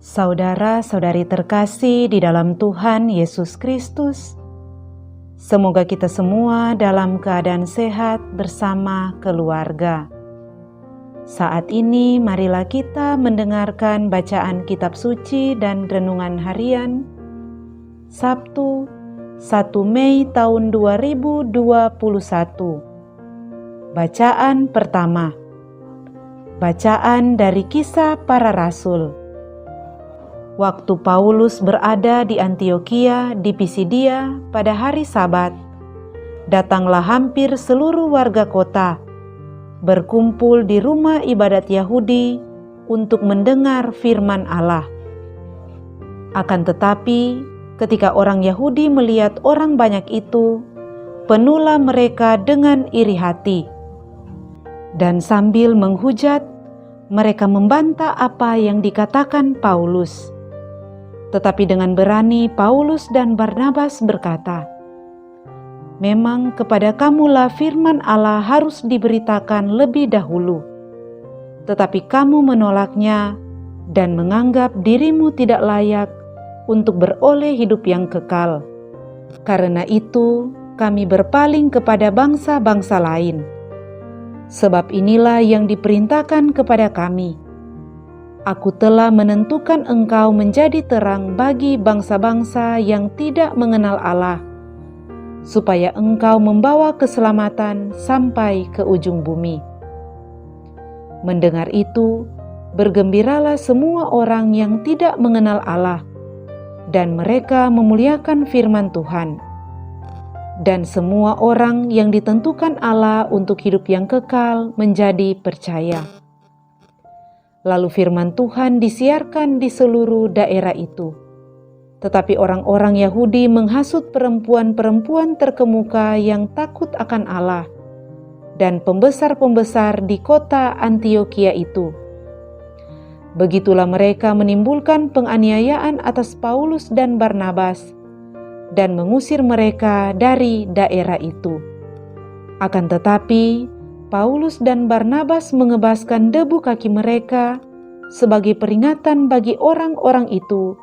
Saudara-saudari terkasih di dalam Tuhan Yesus Kristus, semoga kita semua dalam keadaan sehat bersama keluarga. Saat ini marilah kita mendengarkan bacaan kitab suci dan renungan harian Sabtu 1 Mei tahun 2021. Bacaan pertama. Bacaan dari Kisah Para Rasul. Waktu Paulus berada di Antiokhia di Pisidia pada hari Sabat, datanglah hampir seluruh warga kota berkumpul di rumah ibadat Yahudi untuk mendengar firman Allah. Akan tetapi, ketika orang Yahudi melihat orang banyak itu, penuhlah mereka dengan iri hati. Dan sambil menghujat, mereka membantah apa yang dikatakan Paulus. Tetapi dengan berani Paulus dan Barnabas berkata, "Memang kepada kamulah firman Allah harus diberitakan lebih dahulu. Tetapi kamu menolaknya dan menganggap dirimu tidak layak untuk beroleh hidup yang kekal. Karena itu kami berpaling kepada bangsa-bangsa lain. Sebab inilah yang diperintahkan kepada kami. Aku telah menentukan engkau menjadi terang bagi bangsa-bangsa yang tidak mengenal Allah, supaya engkau membawa keselamatan sampai ke ujung bumi." Mendengar itu, bergembiralah semua orang yang tidak mengenal Allah, dan mereka memuliakan firman Tuhan. Dan semua orang yang ditentukan Allah untuk hidup yang kekal menjadi percaya. Lalu firman Tuhan disiarkan di seluruh daerah itu. Tetapi orang-orang Yahudi menghasut perempuan-perempuan terkemuka yang takut akan Allah dan pembesar-pembesar di kota Antiokhia itu. Begitulah mereka menimbulkan penganiayaan atas Paulus dan Barnabas dan mengusir mereka dari daerah itu. Akan tetapi, Paulus dan Barnabas mengebaskan debu kaki mereka sebagai peringatan bagi orang-orang itu,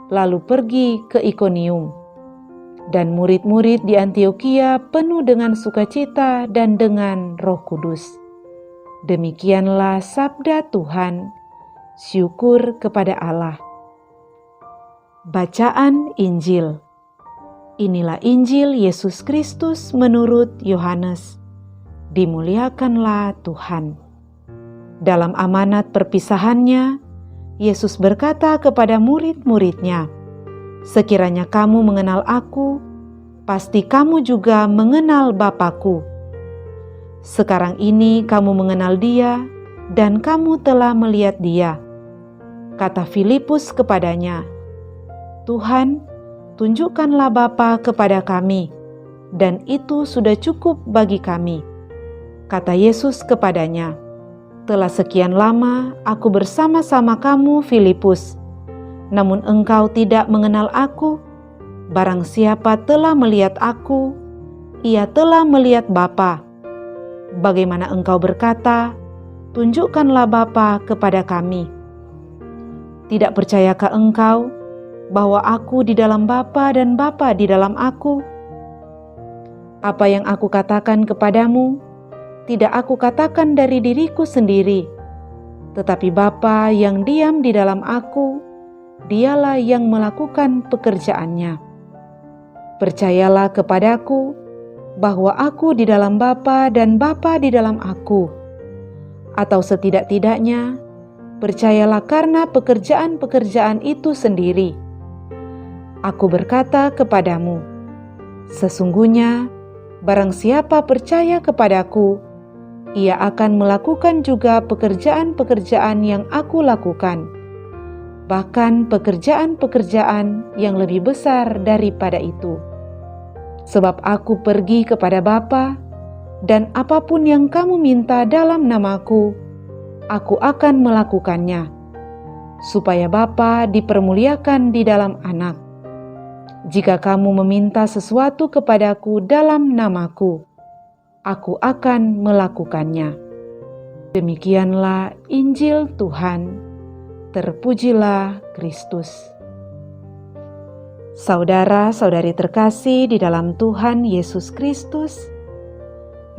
lalu pergi ke Ikonium. Dan murid-murid di Antiokhia penuh dengan sukacita dan dengan Roh Kudus. Demikianlah sabda Tuhan. Syukur kepada Allah. Bacaan Injil. Inilah Injil Yesus Kristus menurut Yohanes. Dimuliakanlah Tuhan. Dalam amanat perpisahannya, Yesus berkata kepada murid-muridnya, "Sekiranya kamu mengenal Aku, pasti kamu juga mengenal Bapa-Ku. Sekarang ini kamu mengenal Dia, dan kamu telah melihat Dia." Kata Filipus kepadanya, "Tuhan, tunjukkanlah Bapa kepada kami, dan itu sudah cukup bagi kami." Kata Yesus kepadanya, "Telah sekian lama aku bersama-sama kamu, Filipus, namun engkau tidak mengenal Aku. Barang siapa telah melihat Aku, ia telah melihat Bapa. Bagaimana engkau berkata, 'Tunjukkanlah Bapa kepada kami'? Tidak percayakah engkau bahwa Aku di dalam Bapa dan Bapa di dalam Aku? Apa yang Aku katakan kepadamu, tidak Aku katakan dari diriku sendiri, tetapi Bapa yang diam di dalam Aku, Dialah yang melakukan pekerjaannya. Percayalah kepadaku bahwa Aku di dalam Bapa dan Bapa di dalam Aku. Atau setidak-tidaknya, percayalah karena pekerjaan-pekerjaan itu sendiri. Aku berkata kepadamu, sesungguhnya barang siapa percaya kepadaku, ia akan melakukan juga pekerjaan-pekerjaan yang Aku lakukan, bahkan pekerjaan-pekerjaan yang lebih besar daripada itu. Sebab Aku pergi kepada Bapa, dan apapun yang kamu minta dalam namaku, Aku akan melakukannya, supaya Bapa dipermuliakan di dalam Anak. Jika kamu meminta sesuatu kepadaku dalam namaku, Aku akan melakukannya." Demikianlah Injil Tuhan. Terpujilah Kristus. Saudara-saudari terkasih di dalam Tuhan Yesus Kristus,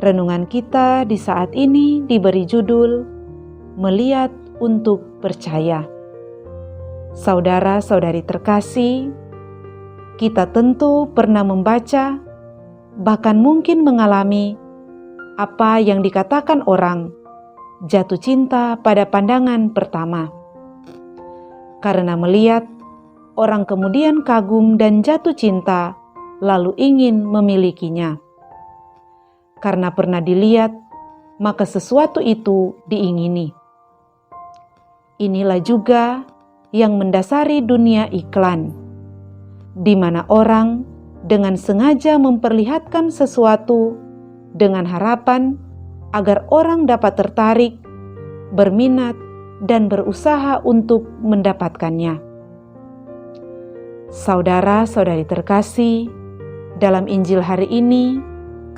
renungan kita di saat ini diberi judul Melihat untuk Percaya. Saudara-saudari terkasih, kita tentu pernah membaca, bahkan mungkin mengalami apa yang dikatakan orang, jatuh cinta pada pandangan pertama. Karena melihat, orang kemudian kagum dan jatuh cinta, lalu ingin memilikinya. Karena pernah dilihat, maka sesuatu itu diingini. Inilah juga yang mendasari dunia iklan, di mana orang dengan sengaja memperlihatkan sesuatu dengan harapan agar orang dapat tertarik, berminat, dan berusaha untuk mendapatkannya. Saudara-saudari terkasih, dalam Injil hari ini,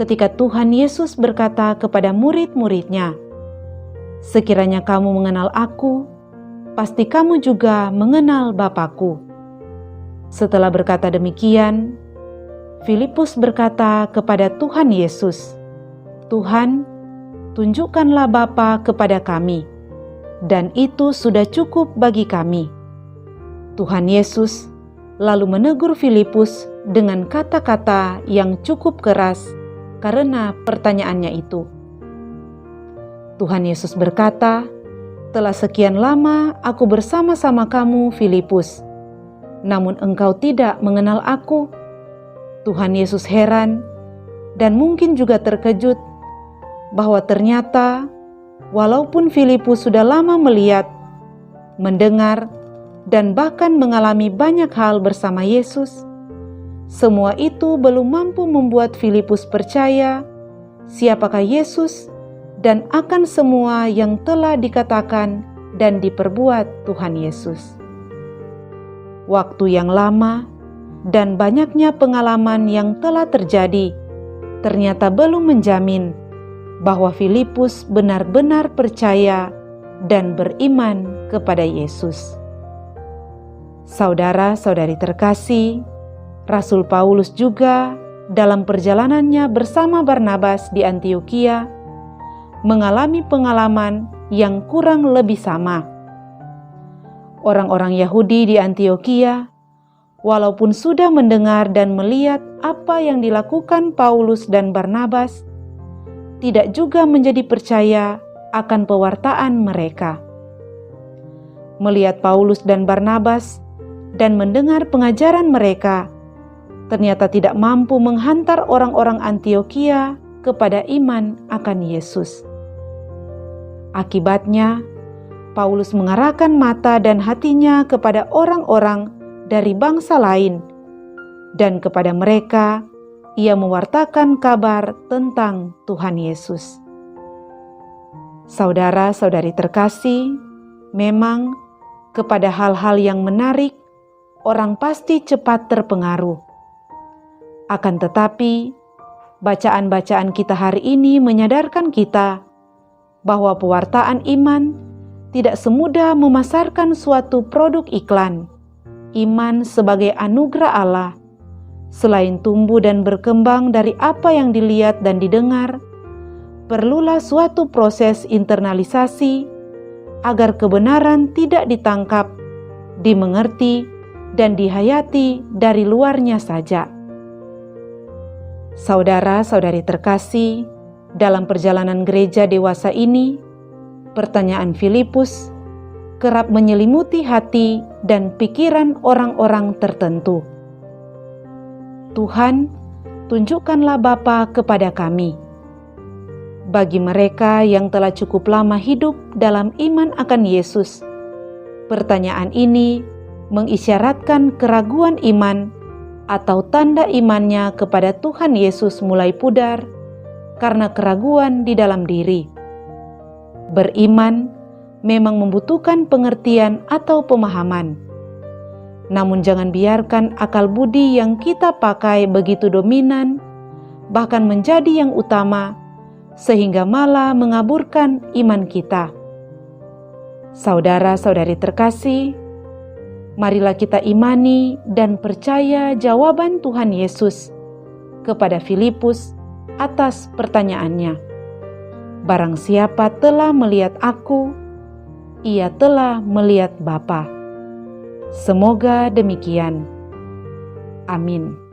ketika Tuhan Yesus berkata kepada murid-muridnya, "Sekiranya kamu mengenal Aku, pasti kamu juga mengenal Bapa-Ku." Setelah berkata demikian, Filipus berkata kepada Tuhan Yesus, "Tuhan, tunjukkanlah Bapa kepada kami, dan itu sudah cukup bagi kami." Tuhan Yesus lalu menegur Filipus dengan kata-kata yang cukup keras karena pertanyaannya itu. Tuhan Yesus berkata, "Telah sekian lama aku bersama-sama kamu, Filipus, namun engkau tidak mengenal Aku." Tuhan Yesus heran dan mungkin juga terkejut bahwa ternyata walaupun Filipus sudah lama melihat, mendengar, dan bahkan mengalami banyak hal bersama Yesus, semua itu belum mampu membuat Filipus percaya siapakah Yesus dan akan semua yang telah dikatakan dan diperbuat Tuhan Yesus. Waktu yang lama dan banyaknya pengalaman yang telah terjadi ternyata belum menjamin bahwa Filipus benar-benar percaya dan beriman kepada Yesus. Saudara-saudari terkasih, Rasul Paulus juga dalam perjalanannya bersama Barnabas di Antiokhia mengalami pengalaman yang kurang lebih sama. Orang-orang Yahudi di Antiokhia, walaupun sudah mendengar dan melihat apa yang dilakukan Paulus dan Barnabas, tidak juga menjadi percaya akan pewartaan mereka. Melihat Paulus dan Barnabas dan mendengar pengajaran mereka, ternyata tidak mampu menghantar orang-orang Antiokhia kepada iman akan Yesus. Akibatnya, Paulus mengarahkan mata dan hatinya kepada orang-orang dari bangsa lain, dan kepada mereka ia mewartakan kabar tentang Tuhan Yesus. Saudara-saudari terkasih, memang kepada hal-hal yang menarik, orang pasti cepat terpengaruh. Akan tetapi, bacaan-bacaan kita hari ini menyadarkan kita bahwa pewartaan iman tidak semudah memasarkan suatu produk iklan. Iman sebagai anugerah Allah, selain tumbuh dan berkembang dari apa yang dilihat dan didengar, perlulah suatu proses internalisasi agar kebenaran tidak ditangkap, dimengerti, dan dihayati dari luarnya saja. Saudara-saudari terkasih, dalam perjalanan gereja dewasa ini, pertanyaan Filipus kerap menyelimuti hati dan pikiran orang-orang tertentu. "Tuhan, tunjukkanlah Bapa kepada kami." Bagi mereka yang telah cukup lama hidup dalam iman akan Yesus, pertanyaan ini mengisyaratkan keraguan iman atau tanda imannya kepada Tuhan Yesus mulai pudar karena keraguan di dalam diri. Beriman memang membutuhkan pengertian atau pemahaman. Namun jangan biarkan akal budi yang kita pakai begitu dominan, bahkan menjadi yang utama, sehingga malah mengaburkan iman kita. Saudara-saudari terkasih, marilah kita imani dan percaya jawaban Tuhan Yesus kepada Filipus atas pertanyaannya. Barang siapa telah melihat Aku, ia telah melihat Bapa. Semoga demikian. Amin.